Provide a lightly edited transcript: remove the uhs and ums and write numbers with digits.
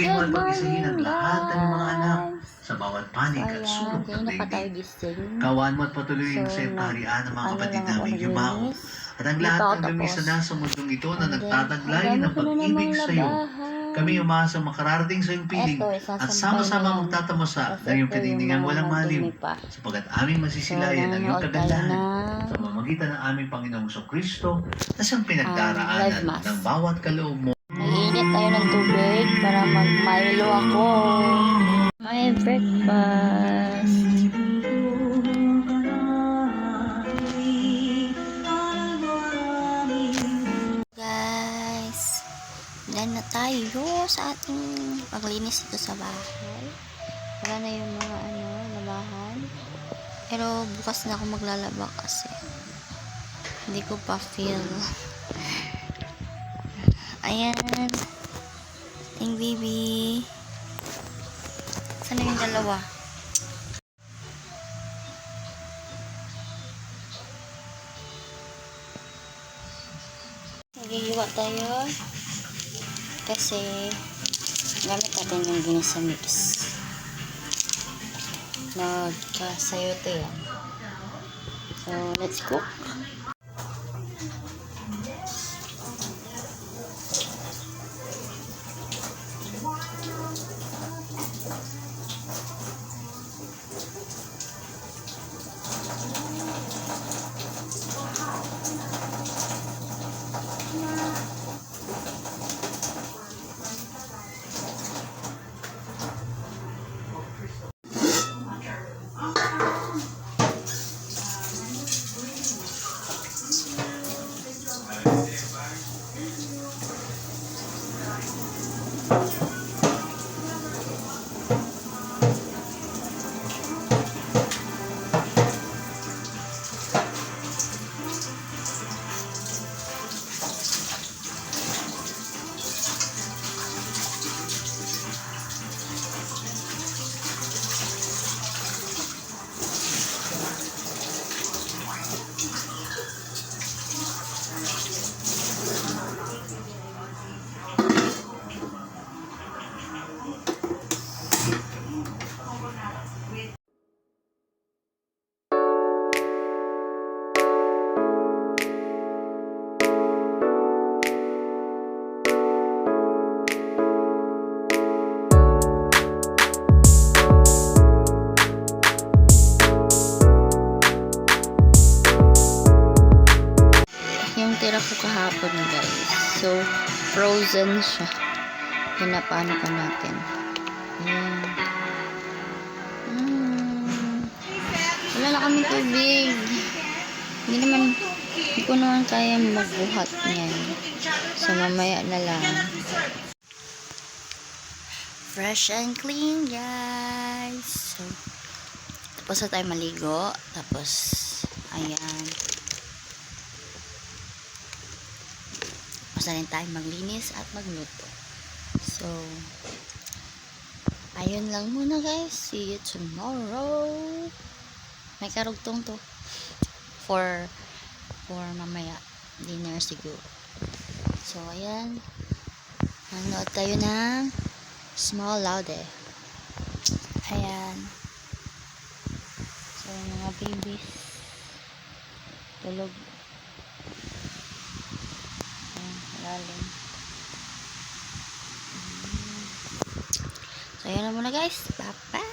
Ikaw ay mag-isahin ang lahat ng mga anak sa bawat panig at sulok ng daigdig. Kawaan mo at patuloyin sa iyong kaharian ng mga kapatid naming Yumao at ang lahat ng lumisa na sa mundong ito na nagtataglay ng pag-ibig sa iyo. Kami umaasang makararating sa iyong piling at sama-sama magtatamasa ng iyong kanindigan walang maliw sapagkat aming masisilayan ang iyong kagandahan sa pamamagitan ng aming Panginoong Kristo na siyang pinagdaraanan ng bawat kaloob mo. Nag-iinit tayo ng tubig para mag-Milo ako. My breakfast. Guys, done na tayo sa ating paglinis dito sa bahay. Wala na yung mga labahan. Pero bukas na ako maglalaba kasi hindi ko pa feel. Ayan. Ting baby. Sana yung dalawa? Nagigiwa tayo kasi gamit natin yung ginisamix. Magkasayote yan. So, let's cook. Tira ko kahapon guys, so frozen siya. Pinapano pa natin. Ayan. Wala na kami tubig. Hindi ko naman kaya magbuhat niyan, so mamaya na lang. Fresh and clean guys. So, tapos na tayo maligo. Tapos ayan, na rin tayo maglinis at magluto. So, ayun lang muna guys. See you tomorrow. May karugtong to. For mamaya. Dinner siguro. So, ayan. Nanood tayo ng Small Laude. Ayan. So, mga babies. Tulog. Lalim. So, ayan na muna guys. Bye-bye.